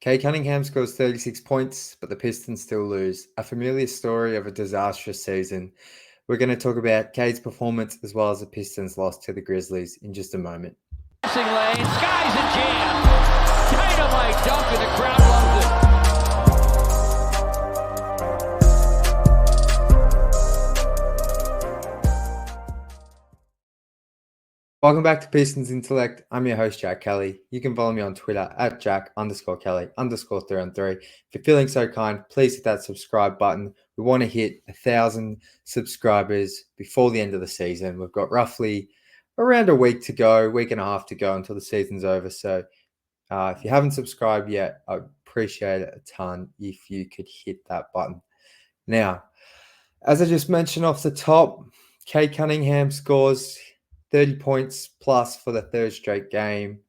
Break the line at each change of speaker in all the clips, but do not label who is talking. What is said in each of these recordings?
Cade Cunningham scores 36 points, but the Pistons still lose. A familiar story of a disastrous season. We're going to talk about Cade's performance as well as the Pistons' loss to the Grizzlies in just a moment.
Passing lane, skies a jam. Dynamite dunk and the crowd loves it.
Welcome back to Pistons Intellect. I'm your host, Jack Kelly. You can follow me on Twitter at Jack_Kelly_3on3. If you're feeling so kind, please hit that subscribe button. We want to hit 1,000 subscribers before the end of the season. We've got roughly around a week to go, week and a half to go until the season's over. So if you haven't subscribed yet, I'd appreciate it a ton if you could hit that button. Now, as I just mentioned off the top, Cade Cunningham scores 30 points plus for the third straight game.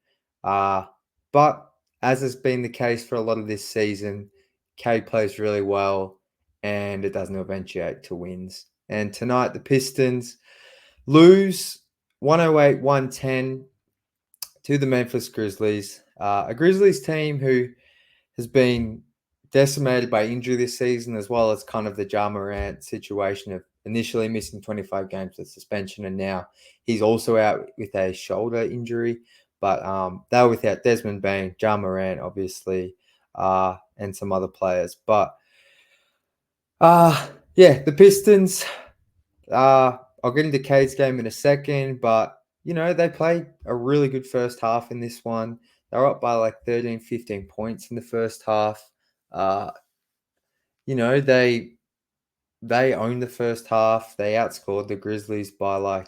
But as has been the case for a lot of this season, Cade plays really well and it doesn't eventuate to wins. And tonight, the Pistons lose 108-110 to the Memphis Grizzlies. A Grizzlies team who has been decimated by injury this season, as well as kind of the Ja Morant situation of initially missing 25 games with suspension, and now he's also out with a shoulder injury. But they were without Desmond Bane, Ja Morant, obviously, and some other players. But the Pistons. I'll get into Cade's game in a second, but they played a really good first half in this one. They were up by like 13, 15 points in the first half. They owned the first half. They outscored the Grizzlies by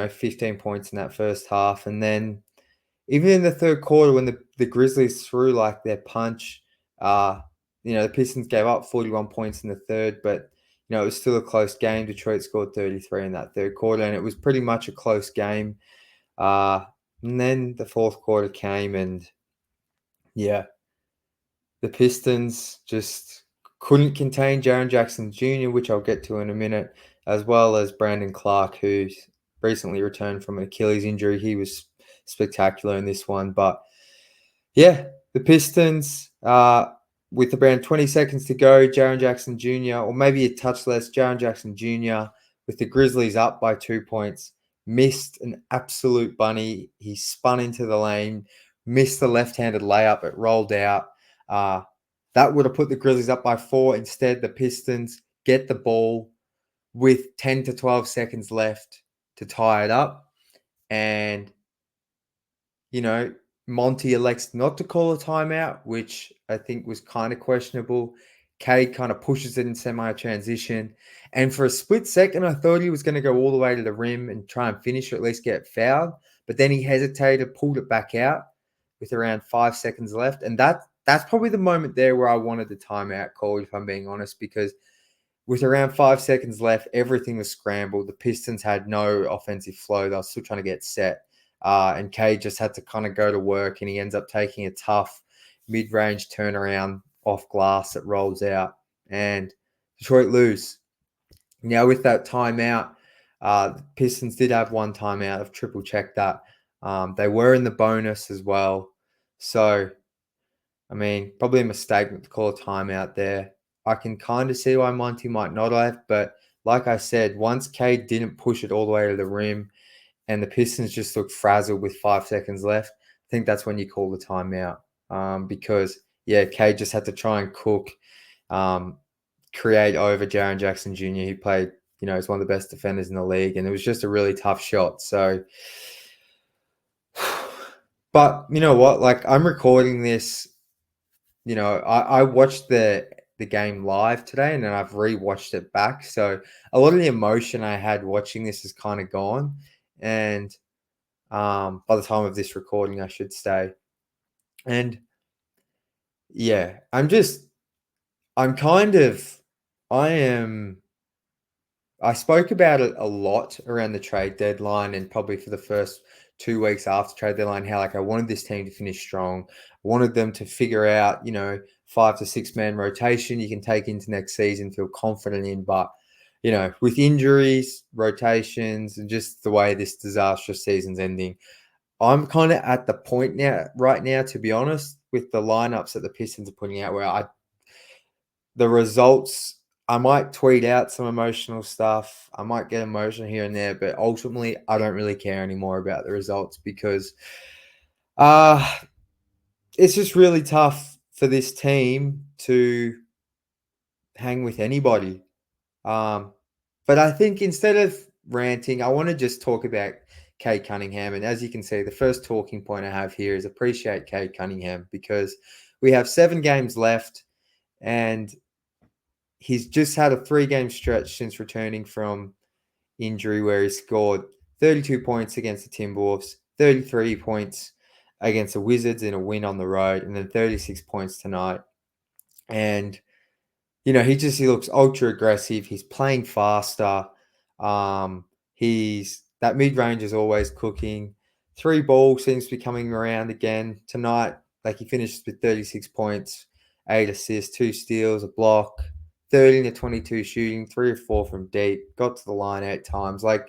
15 points in that first half. And then even in the third quarter, when the Grizzlies threw like their punch, the Pistons gave up 41 points in the third, but it was still a close game. Detroit scored 33 in that third quarter, and it was pretty much a close game. And then the fourth quarter came, and the Pistons just couldn't contain Jaren Jackson Jr., which I'll get to in a minute, as well as Brandon Clark, who's recently returned from an Achilles injury. He was spectacular in this one. But the Pistons, with around 20 seconds to go, Jaren Jackson Jr., or maybe a touch less, Jaren Jackson Jr., with the Grizzlies up by 2 points, missed an absolute bunny. He spun into the lane, missed the left-handed layup. It rolled out. That would have put the Grizzlies up by 4. Instead, the Pistons get the ball with 10 to 12 seconds left to tie it up. And, Monty elects not to call a timeout, which I think was kind of questionable. Cade kind of pushes it in semi-transition. And for a split second, I thought he was going to go all the way to the rim and try and finish or at least get fouled. But then he hesitated, pulled it back out with around 5 seconds left. And that's probably the moment there where I wanted the timeout called, if I'm being honest, because with around 5 seconds left, everything was scrambled. The Pistons had no offensive flow. They were still trying to get set. And Cade just had to kind of go to work, and he ends up taking a tough mid-range turnaround off glass that rolls out. And Detroit lose. Now, with that timeout, the Pistons did have one timeout. I've triple-checked that. They were in the bonus as well. So, probably a mistake to call a timeout there. I can kind of see why Monty might not have, but like I said, once Cade didn't push it all the way to the rim and the Pistons just looked frazzled with 5 seconds left, I think that's when you call the timeout. Because Cade just had to try and cook, create over Jaren Jackson Jr. He played, he's one of the best defenders in the league, and it was just a really tough shot. So, but you know what? I'm recording this. I watched the game live today, and then I've rewatched it back. So a lot of the emotion I had watching this is kind of gone. And by the time of this recording, I should say. And I spoke about it a lot around the trade deadline and probably for the first 2 weeks after trade deadline, how I wanted this team to finish strong. I wanted them to figure out, 5 to 6 man rotation you can take into next season, feel confident in. But, with injuries, rotations, and just the way this disastrous season's ending, I'm kind of at the point right now, to be honest, with the lineups that the Pistons are putting out, where the results, I might tweet out some emotional stuff. I might get emotional here and there, but ultimately, I don't really care anymore about the results because it's just really tough for this team to hang with anybody. But I think instead of ranting, I want to just talk about Cade Cunningham. And as you can see, the first talking point I have here is appreciate Cade Cunningham because we have 7 games left and he's just had a 3-game stretch since returning from injury where he scored 32 points against the Timberwolves, 33 points against the Wizards in a win on the road, and then 36 points tonight. And he looks ultra aggressive. He's playing faster. He's that mid range is always cooking. 3 ball seems to be coming around again tonight. Like he finishes with 36 points, 8 assists, 2 steals, a block, 13 to 22 shooting, 3 or 4 from deep. Got to the line 8 times. Like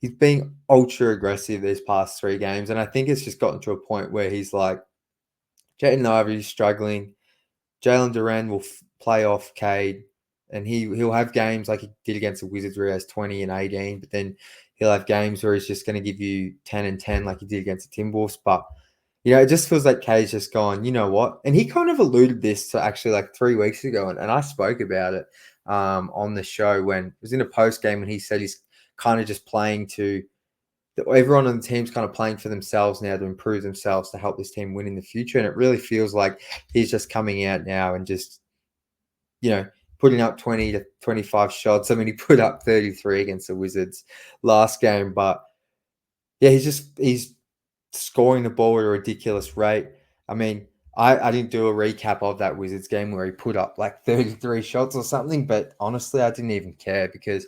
he's being ultra aggressive these past 3 games, and I think it's just gotten to a point where he's like, Jaden Ivey struggling. Jalen Duren will play off Cade, and he'll have games like he did against the Wizards where he has 20 and 18, but then he'll have games where he's just going to give you 10 and 10 like he did against the Timberwolves. But, it just feels like Cade's just gone, you know what? And he kind of alluded this to actually like 3 weeks ago, and I spoke about it on the show when it was in a post game when he said he's kind of just playing to everyone on the team's kind of playing for themselves now to improve themselves to help this team win in the future. And it really feels like he's just coming out now and just, putting up 20 to 25 shots. I mean, he put up 33 against the Wizards last game, but yeah, he's scoring the ball at a ridiculous rate. I mean, I didn't do a recap of that Wizards game where he put up like 33 shots or something, but honestly, I didn't even care because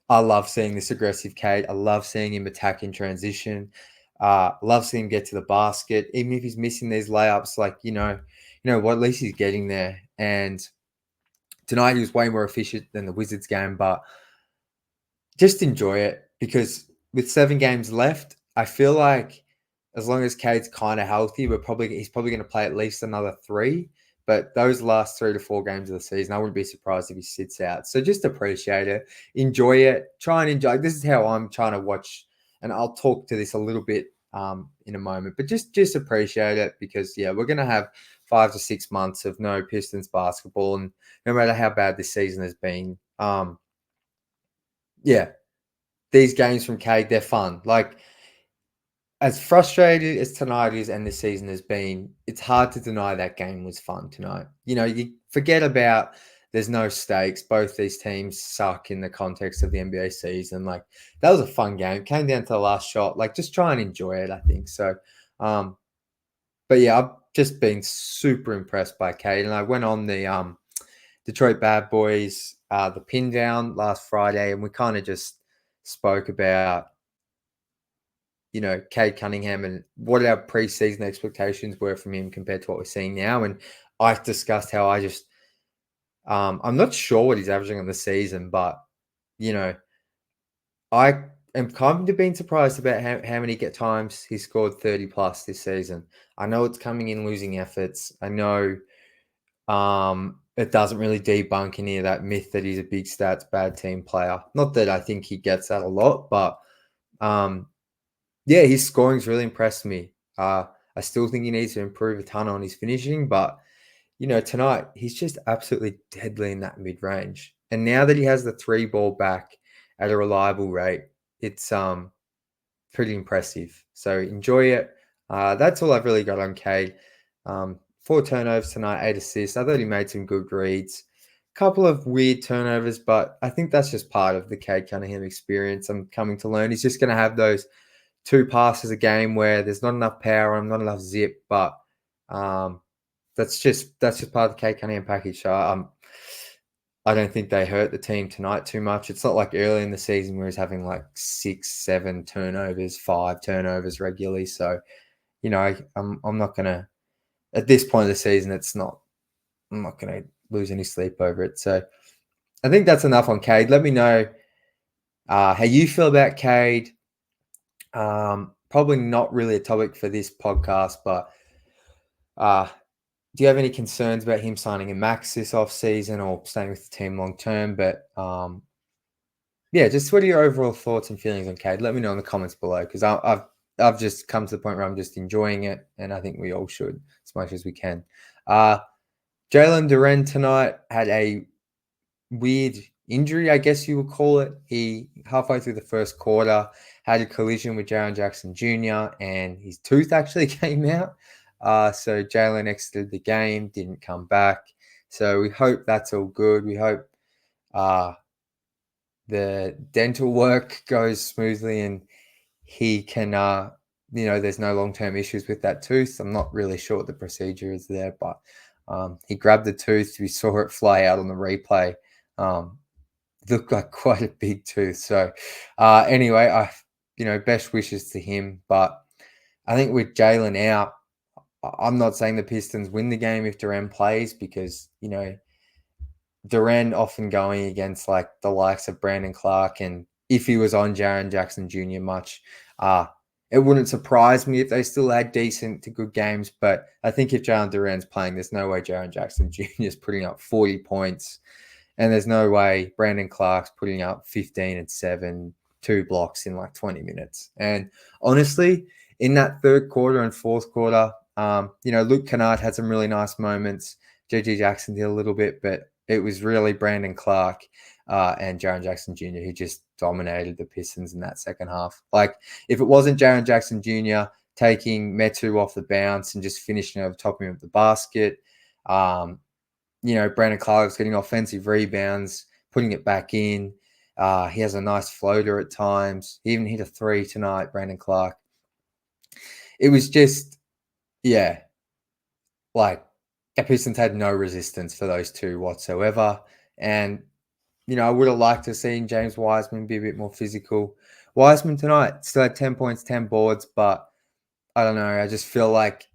I love seeing this aggressive Cade. I love seeing him attack in transition. Love seeing him get to the basket. Even if he's missing these layups, like, what, at least he's getting there. And tonight he was way more efficient than the Wizards game, but just enjoy it because with 7 games left, I feel like as long as Cade's kind of healthy, he's probably going to play at least another 3. But those last 3 to 4 games of the season, I wouldn't be surprised if he sits out. So just appreciate it. Enjoy it. Try and enjoy. This is how I'm trying to watch. And I'll talk to this a little bit in a moment. But just appreciate it because, yeah, we're going to have 5 to 6 months of no Pistons basketball. And no matter how bad this season has been, these games from Cade, they're fun. Like, as frustrated as tonight is and this season has been, it's hard to deny that game was fun tonight. You forget about there's no stakes. Both these teams suck in the context of the NBA season. Like, that was a fun game. It came down to the last shot. Like, just try and enjoy it, I think. So, but yeah, I've just been super impressed by Cade. And I went on the Detroit Bad Boys, the pin down last Friday, and we kind of just spoke about Cade Cunningham and what our preseason expectations were from him compared to what we're seeing now. And I discussed how I just, I'm not sure what he's averaging on the season, but, I am kind of being surprised about how many times he scored 30 plus this season. I know it's coming in losing efforts. I know it doesn't really debunk any of that myth that he's a big stats, bad team player. Not that I think he gets that a lot, but, yeah, his scoring's really impressed me. I still think he needs to improve a ton on his finishing, but tonight he's just absolutely deadly in that mid-range. And now that he has the 3 ball back at a reliable rate, it's pretty impressive. So enjoy it. That's all I've really got on Cade. 4 turnovers tonight, 8 assists. I thought he made some good reads. Couple of weird turnovers, but I think that's just part of the Cade Cunningham experience. I'm coming to learn. He's just going to have those 2 passes a game where there's not enough power and not enough zip, but that's just part of the Cade Cunningham package. So I don't think they hurt the team tonight too much. It's not like early in the season where he's having like 6, 7 turnovers, 5 turnovers regularly. So, I'm not gonna at this point of the season. I'm not gonna lose any sleep over it. So I think that's enough on Cade. Let me know how you feel about Cade. Probably not really a topic for this podcast, but Do you have any concerns about him signing a max this offseason or staying with the team long term? But yeah, just what are your overall thoughts and feelings on Cade? Let me know in the comments below, because I've just come to the point where I'm just enjoying it, and I think we all should as much as we can. Jalen Duren tonight had a weird injury, I guess you would call it. He, halfway through the first quarter, had a collision with Jaren Jackson Jr., and his tooth actually came out. So Jalen exited the game, didn't come back. So we hope that's all good. We hope the dental work goes smoothly and he can, there's no long-term issues with that tooth. I'm not really sure what the procedure is there, but he grabbed the tooth. We saw it fly out on the replay. Looked like quite a big tooth. So anyway, best wishes to him. But I think with Jalen out, I'm not saying the Pistons win the game if Duren plays, because, Duren often going against like the likes of Brandon Clark, and if he was on Jaren Jackson Jr. much, it wouldn't surprise me if they still had decent to good games. But I think if Jalen Duren's playing, there's no way Jaren Jackson Jr. is putting up 40 points. And there's no way Brandon Clark's putting up 15 and 7, 2 blocks in like 20 minutes. And honestly, in that third quarter and fourth quarter, Luke Kennard had some really nice moments. JG Jackson did a little bit, but it was really Brandon Clark and Jaren Jackson Jr. who just dominated the Pistons in that second half. Like, if it wasn't Jaren Jackson Jr. taking Metu off the bounce and just finishing over top of him at the basket, Brandon Clark's getting offensive rebounds, putting it back in. He has a nice floater at times. He even hit a 3 tonight, Brandon Clark. It was just, like, the Pistons had no resistance for those two whatsoever. And, I would have liked to have seen James Wiseman be a bit more physical. Wiseman tonight still had 10 points, 10 boards, but I don't know. I just feel like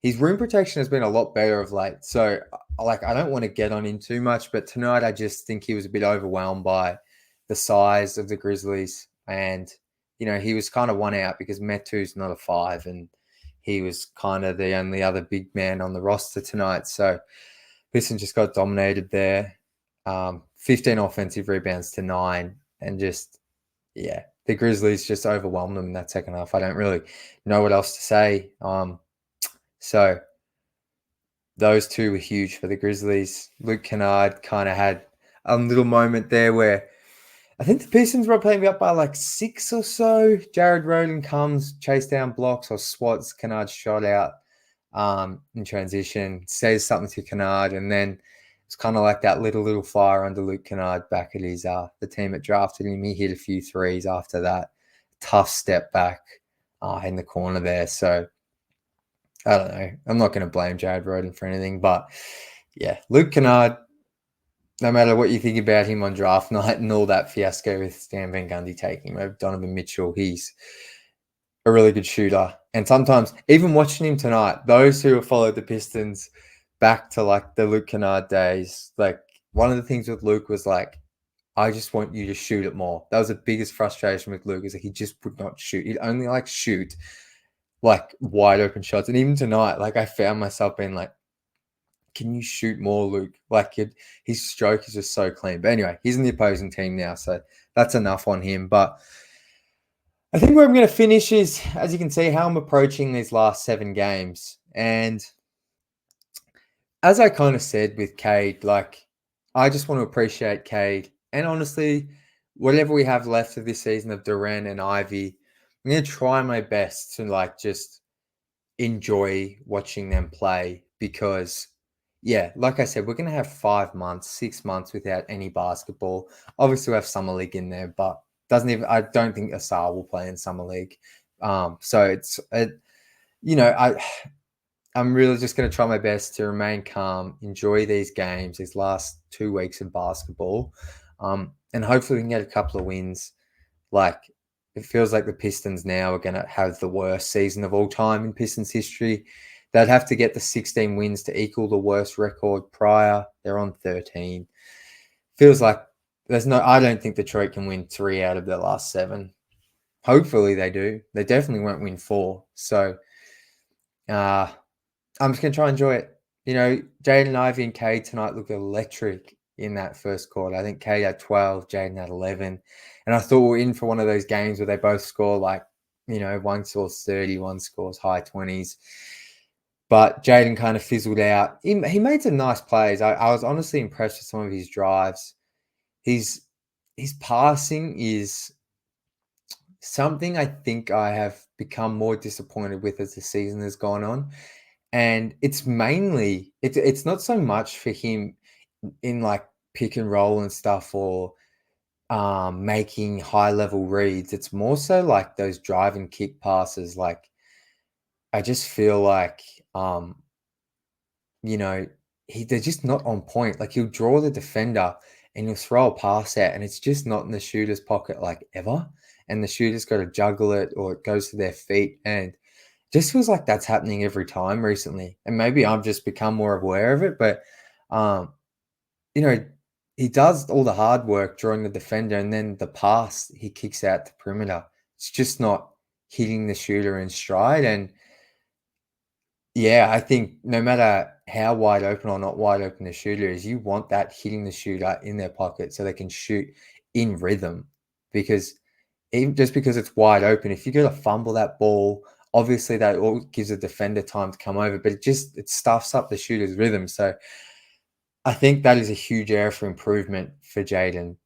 his rim protection has been a lot better of late. So, I don't want to get on him too much, but tonight I just think he was a bit overwhelmed by the size of the Grizzlies. And, he was kind of one out because Metu's not a 5, and he was kind of the only other big man on the roster tonight. So Pistons just got dominated there. 15 offensive rebounds to 9. And just, the Grizzlies just overwhelmed them in that second half. I don't really know what else to say. So those two were huge for the Grizzlies. Luke Kennard kind of had a little moment there where I think the Pistons were playing up by like 6 or so. Jared Rhoden comes, chase down blocks or swats Kennard's shot out in transition, says something to Kennard, and then it's kind of like that little fire under Luke Kennard back at his the team that drafted him. He hit a few threes after that. Tough step back in the corner there. So I don't know. I'm not going to blame Jared Rhoden for anything, but Luke Kennard, no matter what you think about him on draft night and all that fiasco with Stan Van Gundy taking him over Donovan Mitchell, he's a really good shooter. And sometimes, even watching him tonight, those who have followed the Pistons back to like the Luke Kennard days, like one of the things with Luke was like, I just want you to shoot it more. That was the biggest frustration with Luke, is that he just would not shoot. He'd only shoot like wide open shots. And even tonight, like I found myself being like, can you shoot more, Luke? Like his stroke is just so clean. But anyway, he's in the opposing team now, so that's enough on him. But I think where I'm going to finish is, as you can see, how I'm approaching these last 7 games. And as I kind of said with Cade, like, I just want to appreciate Cade. And honestly, whatever we have left of this season of Duren and Ivey, I'm going to try my best to just enjoy watching them play, because like I said, we're going to have 5 months, 6 months without any basketball. Obviously we have summer league in there, but I don't think Asar will play in summer league. So I'm really just going to try my best to remain calm, enjoy these games, these last 2 weeks of basketball. And hopefully we can get a couple of wins. Like, it feels like the Pistons now are going to have the worst season of all time in Pistons history. They'd have to get the 16 wins to equal the worst record prior. They're on 13. Feels like I don't think Detroit can win 3 out of their last 7. Hopefully they do. They definitely won't win 4. So I'm just going to try and enjoy it. You know, Jaden Ivey and Cade tonight looked electric in that first quarter. I think Cade had 12, Jaden had 11. And I thought we were in for one of those games where they both score like, you know, one scores 30, one scores high 20s. But Jaden kind of fizzled out. He made some nice plays. I was honestly impressed with some of his drives. His passing is something I think I have become more disappointed with as the season has gone on. And it's mainly it's not so much for him in like pick and roll and stuff or making high level reads. It's more so like those drive and kick passes. Like I just feel like you know, they're just not on point. Like he'll draw the defender and he'll throw a pass out, and it's just not in the shooter's pocket like ever. And the shooter's got to juggle it or it goes to their feet. And just feels like that's happening every time recently. And maybe I've just become more aware of it. But um, you know, he does all the hard work drawing the defender, and then the pass he kicks out the perimeter. It's just not hitting the shooter in stride. And yeah, I think no matter how wide open or not wide open the shooter is, you want that hitting the shooter in their pocket so they can shoot in rhythm. Because even just because it's wide open, if you go to fumble that ball, obviously that all gives a defender time to come over, but it stuffs up the shooter's rhythm. So I think that is a huge area for improvement for Jaden.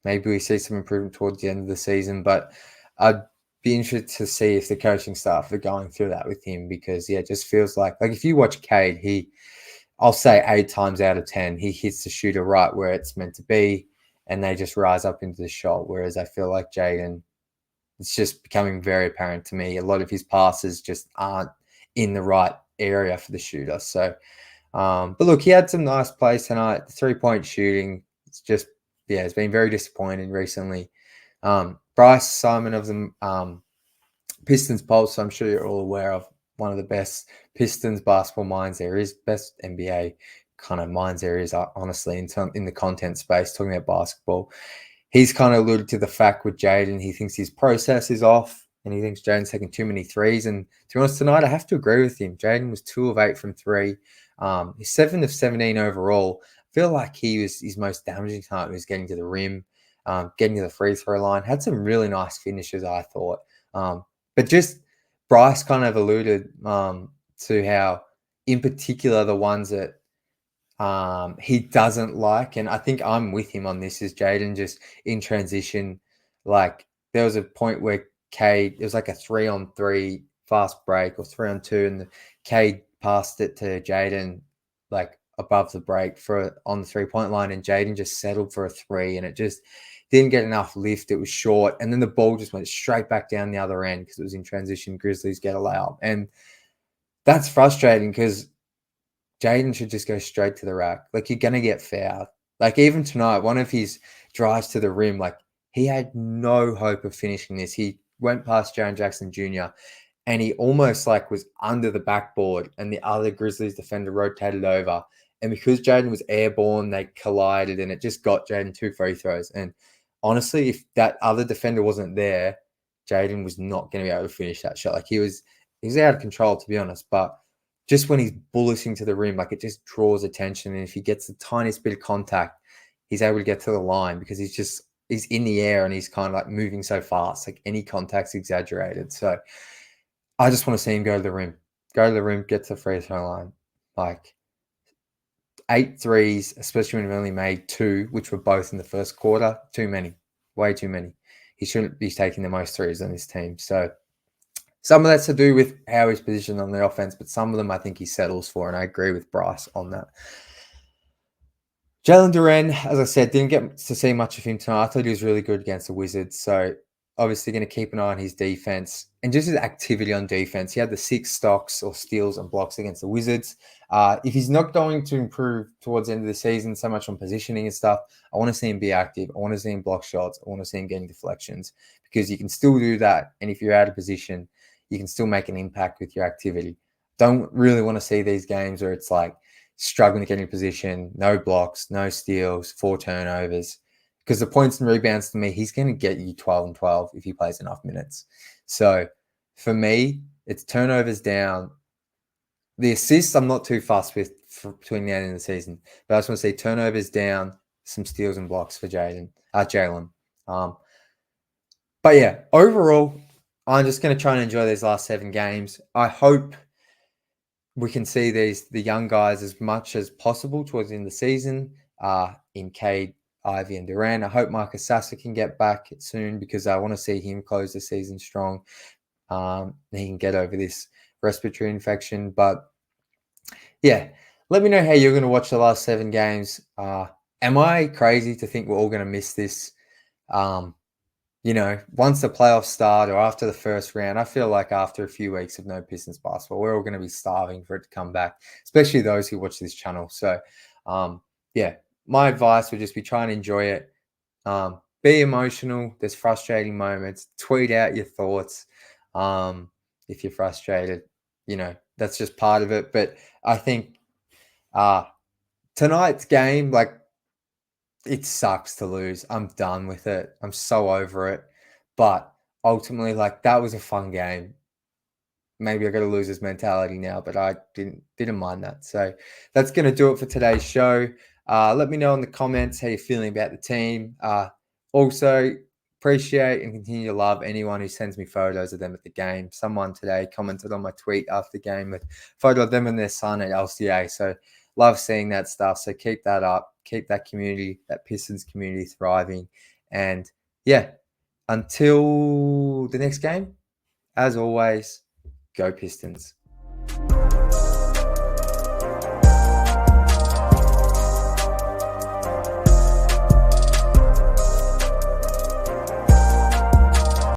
Maybe we see some improvement towards the end of the season, but I'd be interested to see if the coaching staff are going through that with him because yeah, it just feels like if you watch Cade, I'll say 8 times out of 10, he hits the shooter right where it's meant to be, and they just rise up into the shot. Whereas I feel like Jaden, it's just becoming very apparent to me. A lot of his passes just aren't in the right area for the shooter. So, but look, he had some nice plays tonight. The 3-point shooting, it's just, yeah, it's been very disappointing recently. Bryce Simon of the Pistons Pulse, I'm sure you're all aware of, one of the best Pistons basketball minds there is, best NBA kind of minds there is, honestly, in the content space, talking about basketball. He's kind of alluded to the fact with Jaden, he thinks his process is off and he thinks Jaden's taking too many threes. And to be honest, tonight, I have to agree with him. Jaden was 2 of 8 from 3. He's 7 of 17 overall. I feel like his most damaging time was getting to the rim, getting to the free throw line. Had some really nice finishes, I thought. But just Bryce kind of alluded to how, in particular, the ones that he doesn't like, and I think I'm with him on this, is Jaden just in transition. Like there was a point where Cade, it was like a 3-on-3 fast break or 3-on-2, and Cade passed it to Jaden like above the break on the 3-point line, and Jaden just settled for a 3, and it just didn't get enough lift. It was short, and then the ball just went straight back down the other end because it was in transition. Grizzlies get a layup, and that's frustrating because Jaden should just go straight to the rack. Like, you're going to get fouled. Like, even tonight, one of his drives to the rim, like, he had no hope of finishing this. He went past Jaren Jackson Jr. and he almost like was under the backboard, and the other Grizzlies defender rotated over. And because Jaden was airborne, they collided, and it just got Jaden 2 free throws. And honestly, if that other defender wasn't there, Jaden was not going to be able to finish that shot. Like, he was out of control, to be honest. But just when he's bullishing to the rim, like, it just draws attention. And if he gets the tiniest bit of contact, he's able to get to the line because he's in the air and he's kind of like moving so fast. Like, any contact's exaggerated. So I just want to see him go to the rim, get to the free throw line. Like, 8 threes, especially when he only made 2, which were both in the first quarter. Too many, way too many. He shouldn't be taking the most threes on this team. So some of that's to do with how he's positioned on the offense, but some of them I think he settles for, and I agree with Bryce on that. Jalen Duren, as I said, didn't get to see much of him tonight. I thought he was really good against the Wizards, so obviously going to keep an eye on his defense and just his activity on defense. He had the 6 stocks or steals and blocks against the Wizards. If he's not going to improve towards the end of the season so much on positioning and stuff, I want to see him be active. I want to see him block shots. I want to see him getting deflections, because you can still do that. And if you're out of position, you can still make an impact with your activity. Don't really want to see these games where it's like struggling to get in position, no blocks, no steals, 4 turnovers. Because the points and rebounds, to me, he's going to get you 12 and 12 if he plays enough minutes. So for me, it's turnovers down, The assists, I'm not too fussed with between now and the end of the season, but I just want to see turnovers down, some steals and blocks for Jalen. But yeah, overall, I'm just going to try and enjoy these last 7 games. I hope we can see the young guys as much as possible towards the end of the season. In Cade, Ivey, and Duren. I hope Marcus Sasser can get back soon because I want to see him close the season strong. He can get over this respiratory infection. But yeah, let me know how you're going to watch the last 7 games. Am I crazy to think we're all going to miss this? Once the playoffs start or after the first round, I feel like after a few weeks of no Pistons basketball, we're all going to be starving for it to come back, especially those who watch this channel. So, my advice would just be try and enjoy it. Be emotional. There's frustrating moments. Tweet out your thoughts. If you're frustrated, that's just part of it. But I think tonight's game, it sucks to lose. I'm done with it. I'm so over it. But ultimately, that was a fun game. Maybe I got a loser's mentality now, but I didn't mind that. So that's going to do it for today's show. Let me know in the comments how you're feeling about the team. Also, appreciate and continue to love anyone who sends me photos of them at the game. Someone today commented on my tweet after the game with a photo of them and their son at LCA. So love seeing that stuff. So keep that up. Keep that community, that Pistons community thriving. And yeah, until the next game, as always, go Pistons.